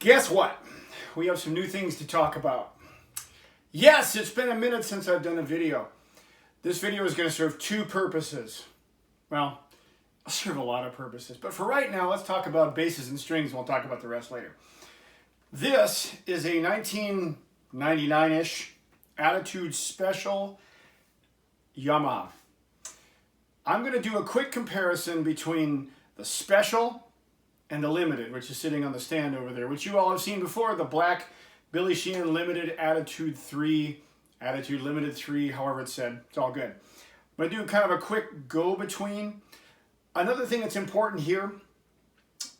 Guess what? We have some new things to talk about. Yes, it's been a minute since I've done a video. This video is going to serve two purposes. Well, I'll serve a lot of purposes. But for right now, let's talk about basses and strings. We'll talk about the rest later. This is a 1999-ish Attitude Special Yamaha. I'm going to do a quick comparison between the Special and the Limited, which is sitting on the stand over there, which you all have seen before, the black Billy Sheehan Limited Attitude 3, Attitude Limited 3, however it's said. It's all good. I'm going to do kind of a quick go-between. Another thing that's important here,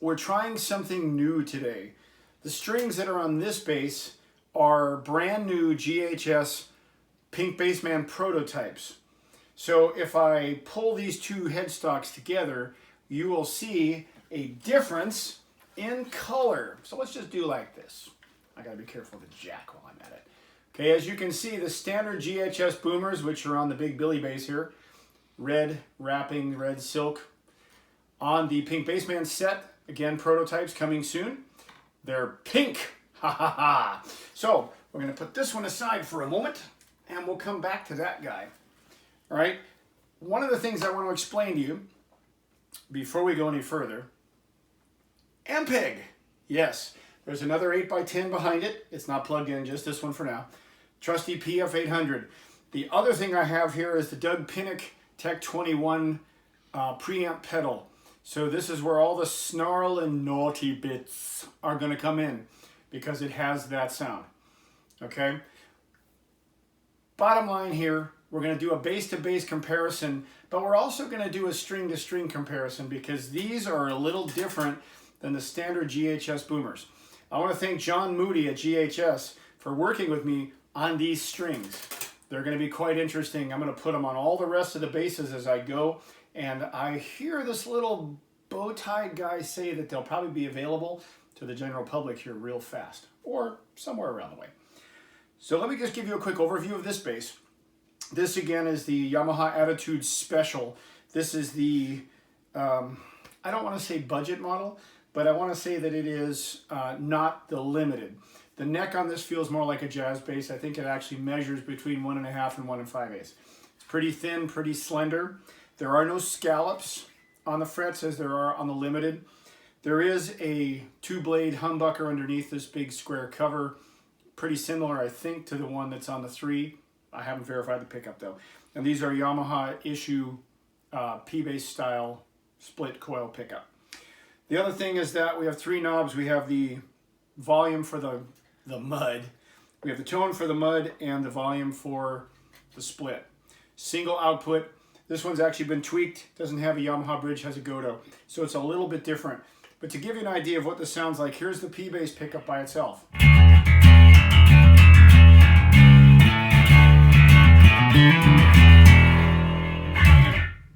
we're trying something new today. The strings that are on this bass are brand new GHS Pinkbassman prototypes. So if I pull these two headstocks together, you will see a difference in color. So let's just do like this. I gotta be careful of the jack while I'm at it. Okay, as you can see, the standard GHS Boomers, which are on the big Billy bass here, red wrapping, red silk. On the Pinkbassman set, again, prototypes coming soon. They're pink. Ha ha ha. So we're gonna put this one aside for a moment and we'll come back to that guy. All right, one of the things I want to explain to you before we go any further, MPEG. Yes, there's another 8x10 behind it. It's not plugged in, just this one for now. Trusty PF800. The other thing I have here is the Doug Pinnick Tech 21 preamp pedal. So this is where all the snarl and naughty bits are going to come in because it has that sound. Okay? Bottom line here, we're going to do a bass-to-bass comparison, but we're also going to do a string-to-string comparison because these are a little different than the standard GHS Boomers. I want to thank John Moody at GHS for working with me on these strings. They're going to be quite interesting. I'm going to put them on all the rest of the basses as I go, and I hear this little bow-tie guy say that they'll probably be available to the general public here real fast, or somewhere around the way. So let me just give you a quick overview of this bass. This again is the Yamaha Attitude Special. This is the, I don't want to say budget model, but I want to say that it is not the Limited. The neck on this feels more like a jazz bass. I think it actually measures between 1.5 and 1 5/8. It's pretty thin, pretty slender. There are no scallops on the frets as there are on the Limited. There is a 2-blade humbucker underneath this big square cover. Pretty similar, I think, to the one that's on the 3. I haven't verified the pickup though. And these are Yamaha issue P-bass style split coil pickup. The other thing is that we have 3 knobs. We have the volume for the mud. We have the tone for the mud and the volume for the split. Single output. This one's actually been tweaked. Doesn't have a Yamaha bridge, has a Goto. So it's a little bit different. But to give you an idea of what this sounds like, here's the P-bass pickup by itself.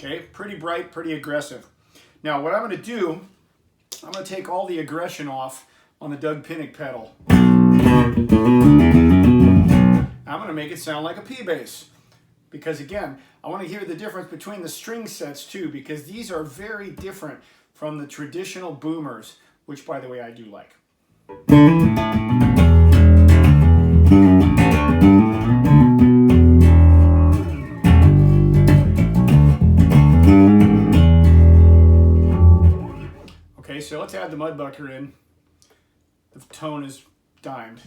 Okay, pretty bright, pretty aggressive. Now what I'm going to do, I'm going to take all the aggression off on the Doug Pinnick pedal. I'm going to make it sound like a P-bass. Because again, I want to hear the difference between the string sets too, because these are very different from the traditional Boomers, which by the way I do like. Okay, so let's add the mudbucker in. The tone is dimed.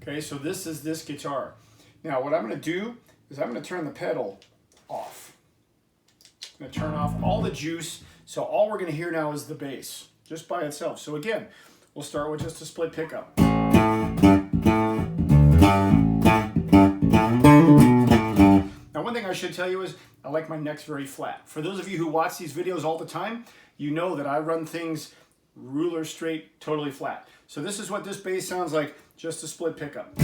Okay, so this is this guitar. Now what I'm going to do is I'm going to turn the pedal off. I'm going to turn off all the juice, so all we're going to hear now is the bass, just by itself. So again, we'll start with just a split pickup. Now one thing I should tell you is I like my necks very flat. For those of you who watch these videos all the time, you know that I run things ruler straight, totally flat. So this is what this bass sounds like, just a split pickup.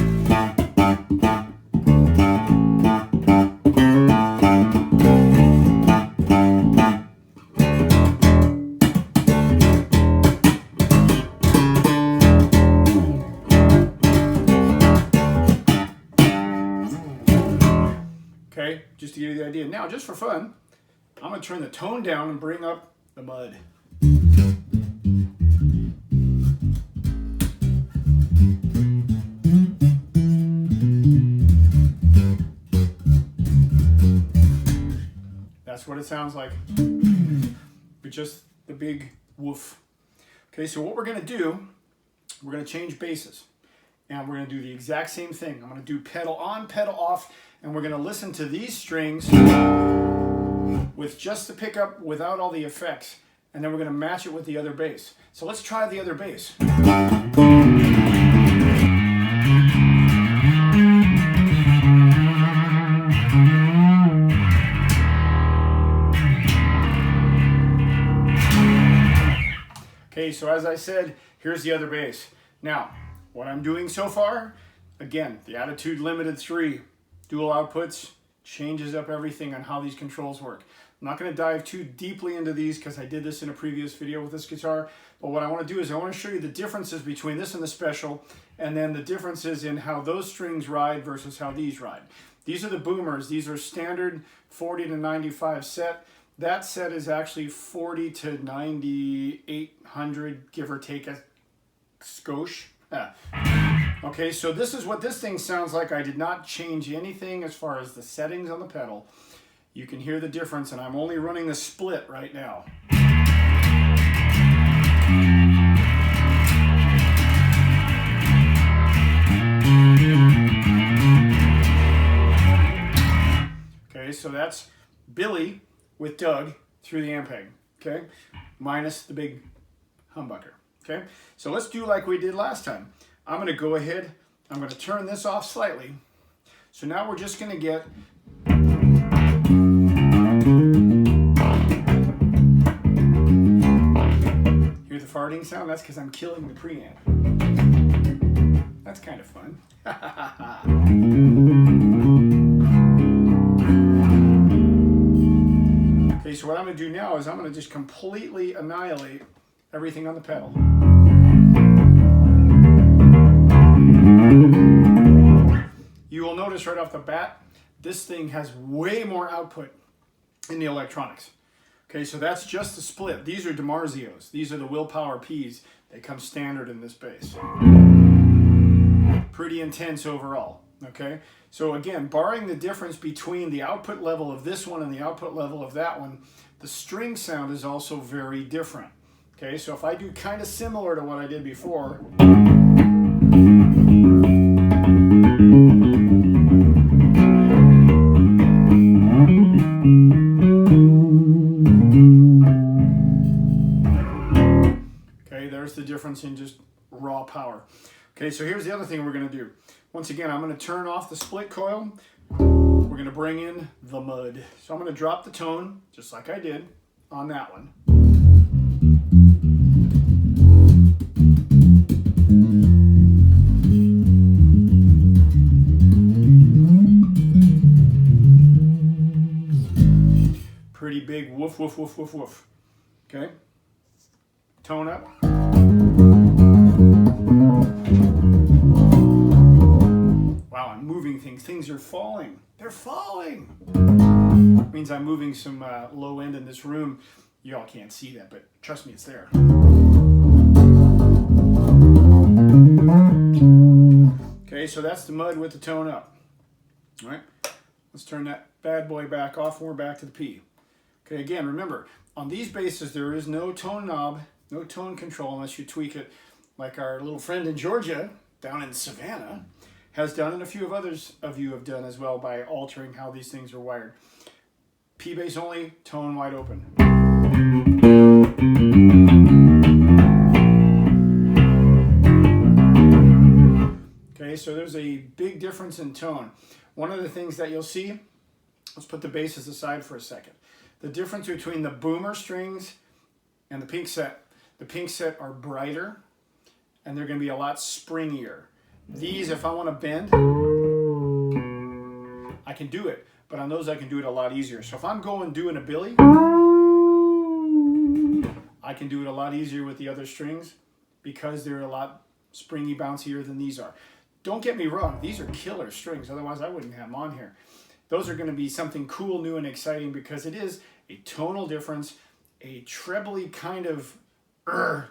Okay, just to give you the idea. Now, just for fun, I'm going to turn the tone down and bring up the mud. That's what it sounds like, but just the big woof. Okay, so what we're going to do, we're going to change basses, and we're going to do the exact same thing. I'm going to do pedal on, pedal off, and we're going to listen to these strings with just the pickup without all the effects, and then we're going to match it with the other bass. So let's try the other bass. Okay, so as I said, here's the other bass. Now, what I'm doing so far, again, the Attitude Limited 3, dual outputs, changes up everything on how these controls work. I'm not going to dive too deeply into these because I did this in a previous video with this guitar, but what I want to do is I want to show you the differences between this and the Special, and then the differences in how those strings ride versus how these ride. These are the Boomers. These are standard 40 to 95 set. That set is actually 40 to 9,800, give or take a skosh. Okay, so this is what this thing sounds like. I did not change anything as far as the settings on the pedal. You can hear the difference, and I'm only running the split right now. Okay, so that's Billy with Doug through the Ampeg, okay? Minus the big humbucker, okay? So let's do like we did last time. I'm gonna go ahead, I'm gonna turn this off slightly. So now we're just gonna get hear the farting sound? That's because I'm killing the preamp. That's kind of fun. Okay, so what I'm going to do now is I'm going to just completely annihilate everything on the pedal. You will notice right off the bat, this thing has way more output in the electronics. Okay, so that's just the split. These are DiMarzios. These are the Willpower Ps. They come standard in this bass. Pretty intense overall. Okay, so again, barring the difference between the output level of this one and the output level of that one, the string sound is also very different. Okay, so if I do kind of similar to what I did before, okay, there's the difference in just raw power. Okay, so here's the other thing we're going to do. Once again, I'm going to turn off the split coil. We're going to bring in the mud. So I'm going to drop the tone, just like I did on that one. Pretty big woof, woof, woof, woof, woof. Okay? Tone up. Wow, I'm moving things. Things are falling. They're falling. It means I'm moving some low end in this room. Y'all can't see that, but trust me, it's there. Okay, so that's the mud with the tone up. All right, let's turn that bad boy back off and we're back to the P. Okay, again, remember, on these basses, there is no tone knob, no tone control unless you tweak it like our little friend in Georgia, down in Savannah, has done, and a few of others of you have done as well by altering how these things are wired. P bass only, tone wide open. Okay, so there's a big difference in tone. One of the things that you'll see, let's put the basses aside for a second. The difference between the Boomer strings and the Pink set. The Pink set are brighter, and they're going to be a lot springier. These, if I want to bend, I can do it, but on those I can do it a lot easier. So if I'm doing a Billy, I can do it a lot easier with the other strings because they're a lot springy, bouncier than these are. Don't get me wrong, these are killer strings, otherwise I wouldn't have them on here. those are going to be something cool, new, and exciting because it is a tonal difference, a trebly kind of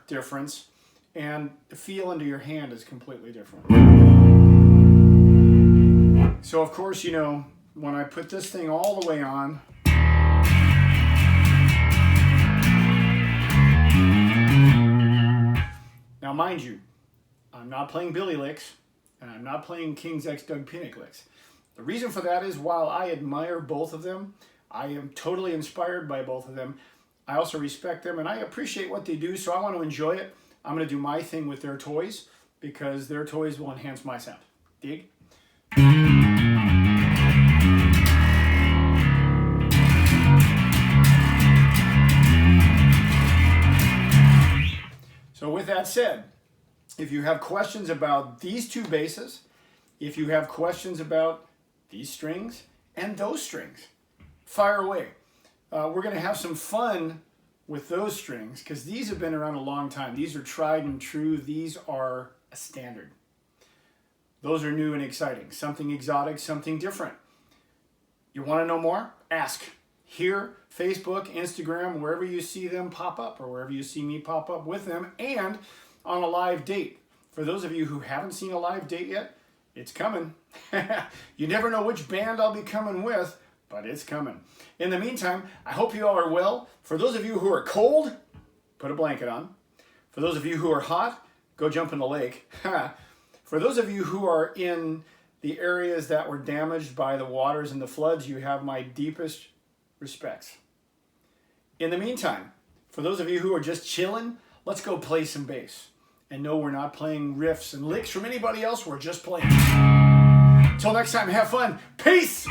difference, and the feel into your hand is completely different. So of course, you know, when I put this thing all the way on, now mind you, I'm not playing Billy licks, and I'm not playing King's X Doug Pinnick licks. The reason for that is while I admire both of them, I am totally inspired by both of them, I also respect them and I appreciate what they do, so I want to enjoy it. I'm going to do my thing with their toys because their toys will enhance my sound. Dig? So with that said, if you have questions about these two basses, if you have questions about these strings and those strings, fire away. We're going to have some fun with those strings because these have been around a long time. These are tried and true. These are a standard. Those are new and exciting. Something exotic, something different. You want to know more? Ask. Here, Facebook, Instagram, wherever you see them pop up or wherever you see me pop up with them, and on a live date. For those of you who haven't seen a live date yet, it's coming. You never know which band I'll be coming with, but it's coming. In the meantime, I hope you all are well. For those of you who are cold, put a blanket on. For those of you who are hot, go jump in the lake. For those of you who are in the areas that were damaged by the waters and the floods, you have my deepest respects. In the meantime, for those of you who are just chilling, let's go play some bass. And no, we're not playing riffs and licks from anybody else, we're just playing. Until next time, have fun. Peace!